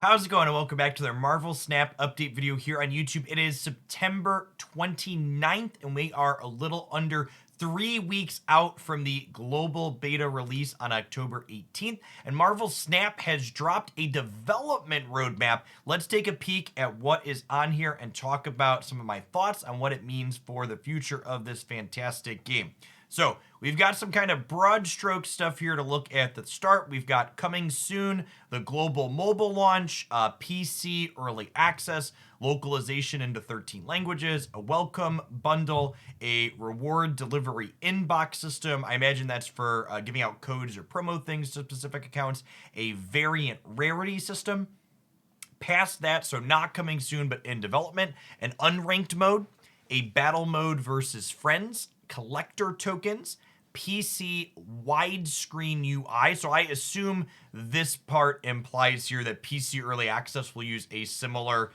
How's it going? And welcome back to their Marvel Snap update video here on YouTube. It is September 29th, and we are a little under 3 weeks out from the global beta release on October 18th. And Marvel Snap has dropped a development roadmap. Let's take a peek at what is on here and talk about some of my thoughts on what it means for the future of this fantastic game. So we've got some kind of broad stroke stuff here to look at the start. We've got coming soon, the global mobile launch, PC early access, localization into 13 languages, a welcome bundle, a reward delivery inbox system. I imagine that's for giving out codes or promo things to specific accounts, a variant rarity system. Past that, so not coming soon, but in development, an unranked mode, a battle mode versus friends, collector tokens, PC widescreen UI. So I assume this part implies here that PC early access will use a similar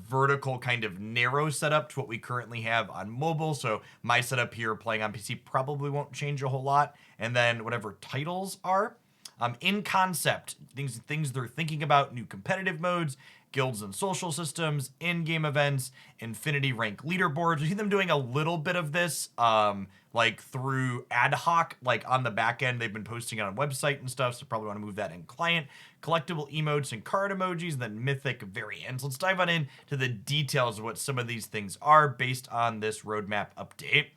vertical kind of narrow setup to what we currently have on mobile. So my setup here playing on PC probably won't change a whole lot. And then whatever titles are. In concept, things they're thinking about, new competitive modes, guilds and social systems, in-game events, infinity rank leaderboards. We see them doing a little bit of this, like through ad hoc, like on the back end. They've been posting it on a website and stuff, so probably want to move that in client. Collectible emotes and card emojis, and then mythic variants. Let's dive on in to the details of what some of these things are based on this roadmap update.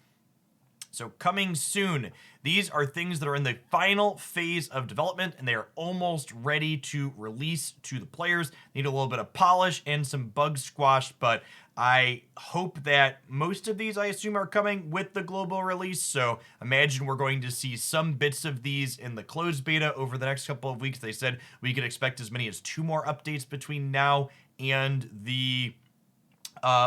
So coming soon, these are things that are in the final phase of development and they are almost ready to release to the players. Need a little bit of polish and some bug squash, but I hope that most of these, I assume, are coming with the global release. So imagine we're going to see some bits of these in the closed beta over the next couple of weeks. They said we could expect as many as 2 more updates between now and the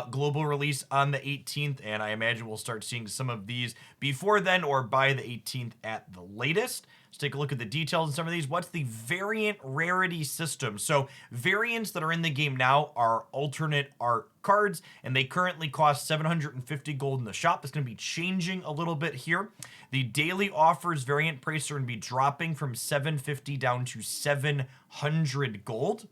global release on the 18th, and I imagine we'll start seeing some of these before then or by the 18th at the latest. Let's take a look at the details of some of these. What's the variant rarity system? So variants that are in the game now are alternate art cards, and they currently cost 750 gold in the shop. That's going to be changing a little bit here. The daily offers variant price are going to be dropping from 750 down to 700 gold.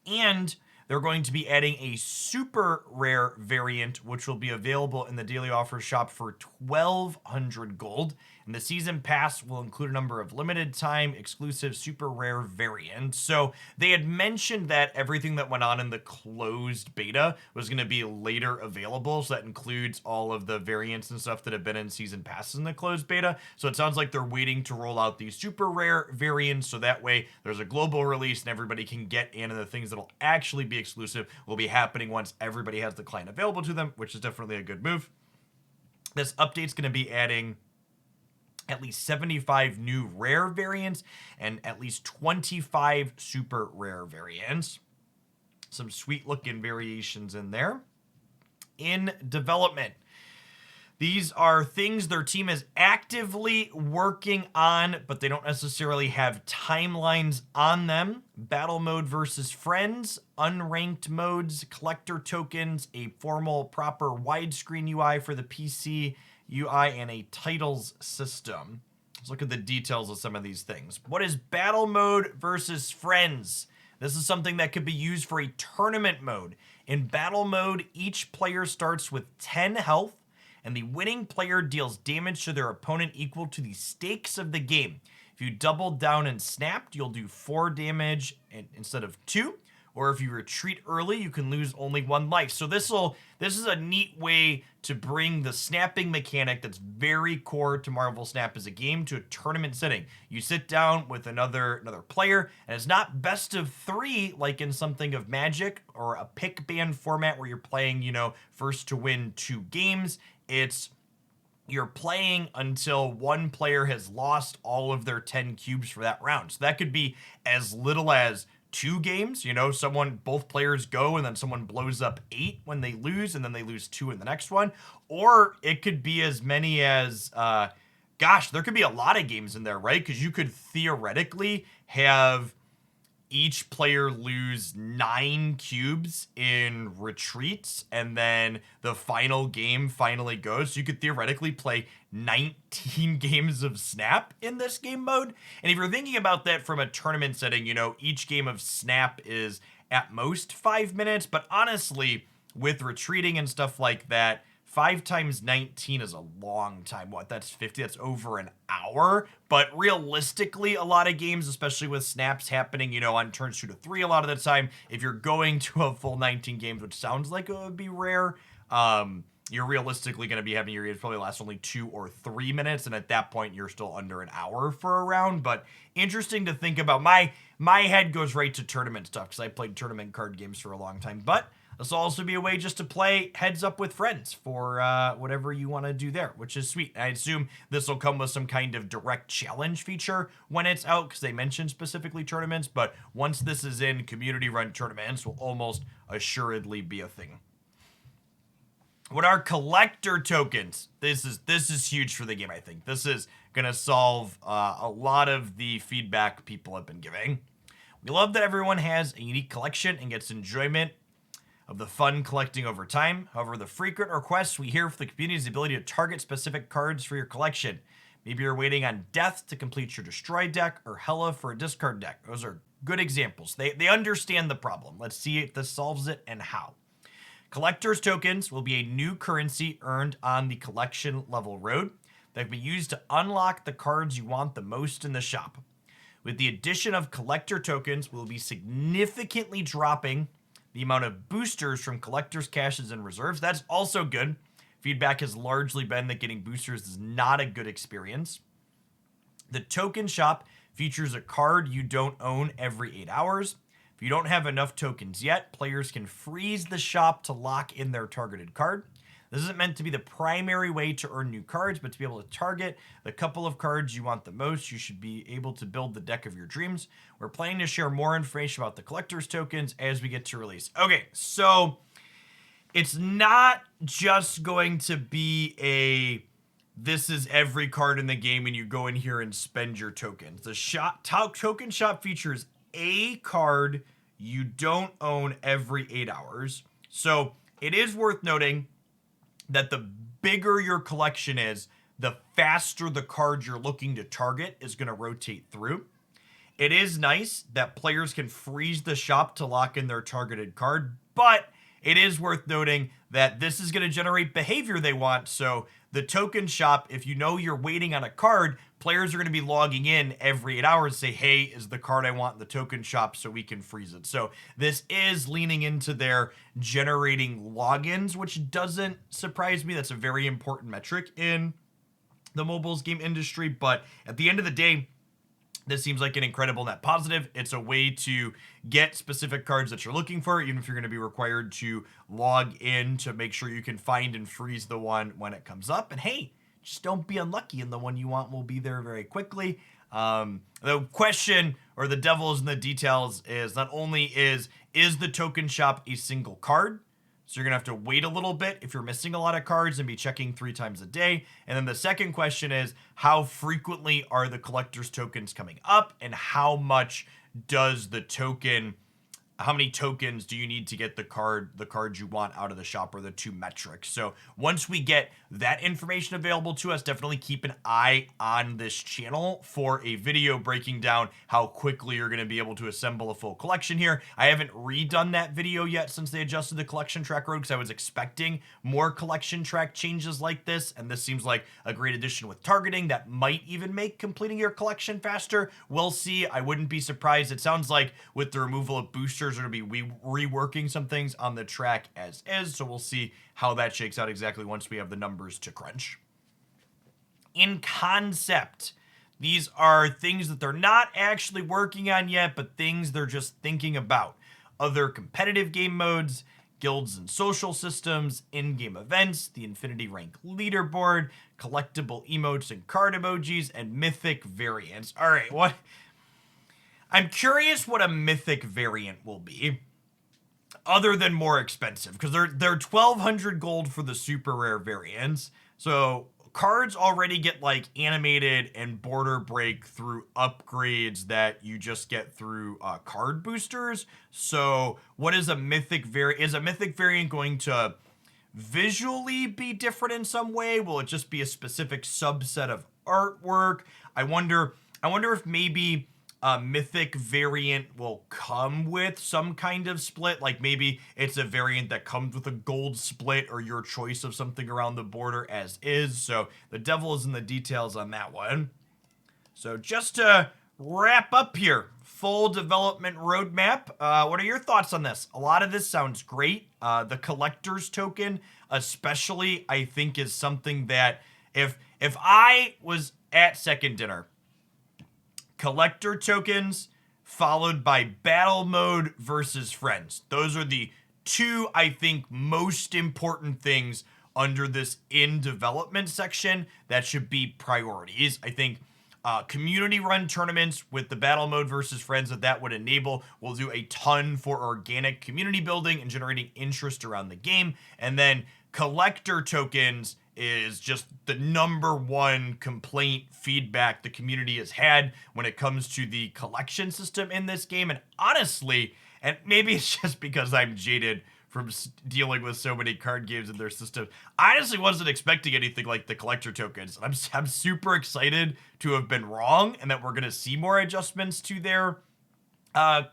And they're going to be adding a super rare variant, which will be available in the daily offer shop for 1,200 gold. And the season pass will include a number of limited time exclusive super rare variants. So they had mentioned that everything that went on in the closed beta was going to be later available. So that includes all of the variants and stuff that have been in season passes in the closed beta. So it sounds like they're waiting to roll out these super rare variants. So that way there's a global release and everybody can get in, and the things that'll actually be exclusive will be happening once everybody has the client available to them, which is definitely a good move. This update's going to be adding at least 75 new rare variants and at least 25 super rare variants. Some sweet looking variations in there. In development, these are things their team is actively working on, but they don't necessarily have timelines on them. Battle mode versus friends, unranked modes, collector tokens, a formal proper widescreen UI for the PC UI, and a titles system. Let's look at the details of some of these things. What is battle mode versus friends? This is something that could be used for a tournament mode. In battle mode, each player starts with 10 health, and the winning player deals damage to their opponent equal to the stakes of the game. If you double down and snapped, you'll do 4 damage instead of 2. Or if you retreat early, you can lose only 1 life. So this is a neat way to bring the snapping mechanic that's very core to Marvel Snap as a game to a tournament setting. You sit down with another player, and it's not best of 3 like in something of Magic or a pick band format where you're playing, first to win 2 games. It's you're playing until one player has lost all of their 10 cubes for that round. So that could be as little as 2 games, both players go and then someone blows up 8 when they lose and then they lose 2 in the next one. Or it could be as many as, there could be a lot of games in there, right? Because you could theoretically have each player lose 9 cubes in retreats, and then the final game finally goes. So you could theoretically play 19 games of Snap in this game mode. And if you're thinking about that from a tournament setting, you know, each game of Snap is at most 5 minutes, but honestly, with retreating and stuff like that, 5 times 19 is a long time. What? That's 50. That's over an hour. But realistically, a lot of games, especially with snaps happening, you know, on turns 2 to 3 a lot of the time, if you're going to a full 19 games, which sounds like it would be rare, you're realistically going to be having your games probably last only 2 or 3 minutes. And at that point, you're still under an hour for a round. But interesting to think about. My head goes right to tournament stuff because I played tournament card games for a long time. But this will also be a way just to play heads up with friends for whatever you want to do there, which is sweet. I assume this will come with some kind of direct challenge feature when it's out, because they mentioned specifically tournaments, but once this is in, community-run tournaments will almost assuredly be a thing. What are collector tokens? This is huge for the game, I think. This is going to solve a lot of the feedback people have been giving. We love that everyone has a unique collection and gets enjoyment of the fun collecting over time. However, the frequent requests we hear from the community is the ability to target specific cards for your collection. Maybe you're waiting on Death to complete your Destroy deck, or Hela for a discard deck. Those are good examples. They understand the problem. Let's see if this solves it and how. Collector's tokens will be a new currency earned on the collection level road that can be used to unlock the cards you want the most in the shop. With the addition of collector tokens, we'll be significantly dropping the amount of boosters from collectors' caches and reserves. That's also good. Feedback has largely been that getting boosters is not a good experience. The token shop features a card you don't own every 8 hours. If you don't have enough tokens yet, players can freeze the shop to lock in their targeted card. This isn't meant to be the primary way to earn new cards, but to be able to target the couple of cards you want the most, you should be able to build the deck of your dreams. We're planning to share more information about the collector's tokens as we get to release. Okay, so it's not just going to be this is every card in the game and you go in here and spend your tokens. The token shop features a card you don't own every 8 hours. So it is worth noting that the bigger your collection is, the faster the card you're looking to target is going to rotate through. It is nice that players can freeze the shop to lock in their targeted card, but it is worth noting that this is going to generate behavior they want. So the token shop, if you know you're waiting on a card, players are going to be logging in every 8 hours to say, hey, is the card I want in the token shop, so we can freeze it. So this is leaning into their generating logins, which doesn't surprise me. That's a very important metric in the mobiles game industry. But at the end of the day, this seems like an incredible net positive. It's a way to get specific cards that you're looking for, even if you're going to be required to log in to make sure you can find and freeze the one when it comes up. And hey, just don't be unlucky, and the one you want will be there very quickly. The question, or the devil is in the details, is not only is the token shop a single card? So you're going to have to wait a little bit if you're missing a lot of cards and be checking 3 times a day. And then the second question is, how frequently are the collector's tokens coming up, and how much does the token, how many tokens do you need to get the cards you want out of the shop, or the 2 metrics. So once we get that information available to us, definitely keep an eye on this channel for a video breaking down how quickly you're going to be able to assemble a full collection here. I haven't redone that video yet since they adjusted the collection track road, because I was expecting more collection track changes like this, and this seems like a great addition with targeting that might even make completing your collection faster. We'll see. I wouldn't be surprised. It sounds like with the removal of boosters, are going to be reworking some things on the track as is, so we'll see how that shakes out exactly once we have the numbers to crunch. In concept, these are things that they're not actually working on yet, but things they're just thinking about. Other competitive game modes, guilds and social systems, in-game events, the Infinity Rank leaderboard, collectible emotes and card emojis, and mythic variants. All right, what? I'm curious what a mythic variant will be, other than more expensive, because they're 1,200 gold for the super rare variants. So cards already get like animated and border break through upgrades that you just get through card boosters. So what is a mythic is a mythic variant going to visually be different in some way? Will it just be a specific subset of artwork? I wonder if maybe a mythic variant will come with some kind of split. Like maybe it's a variant that comes with a gold split or your choice of something around the border as is. So the devil is in the details on that one. So just to wrap up here, full development roadmap. What are your thoughts on this? A lot of this sounds great. The collector's token, especially, I think is something that if I was at second dinner, collector tokens followed by battle mode versus friends. Those are the two, I think, most important things under this in development section that should be priorities. I think community run tournaments with the battle mode versus friends that would enable will do a ton for organic community building and generating interest around the game. And then collector tokens is just the number one complaint feedback the community has had when it comes to the collection system in this game. And honestly, and maybe it's just because I'm jaded from dealing with so many card games in their system, I honestly wasn't expecting anything like the collector tokens. I'm super excited to have been wrong and that we're going to see more adjustments to their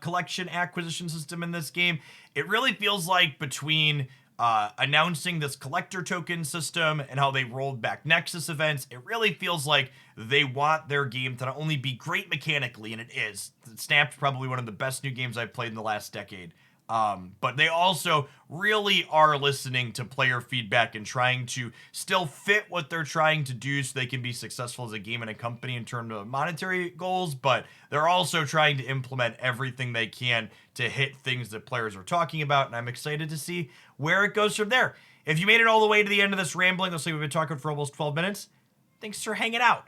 collection acquisition system in this game. It really feels like between announcing this collector token system and how they rolled back Nexus events, it really feels like they want their game to not only be great mechanically, and it is. Snap's probably one of the best new games I've played in the last decade. But they also really are listening to player feedback and trying to still fit what they're trying to do so they can be successful as a game and a company in terms of monetary goals, but they're also trying to implement everything they can to hit things that players are talking about, and I'm excited to see where it goes from there. If you made it all the way to the end of this rambling, let's say we've been talking for almost 12 minutes, thanks for hanging out.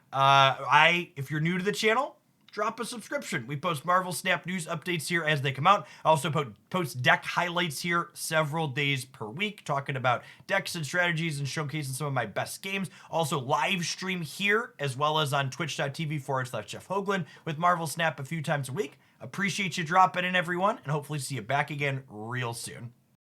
If you're new to the channel, drop a subscription. We post Marvel Snap news updates here as they come out. I also post deck highlights here several days per week, talking about decks and strategies and showcasing some of my best games. Also live stream here as well as on twitch.tv/Jeff Hoagland with Marvel Snap a few times a week. Appreciate you dropping in, everyone, and hopefully see you back again real soon.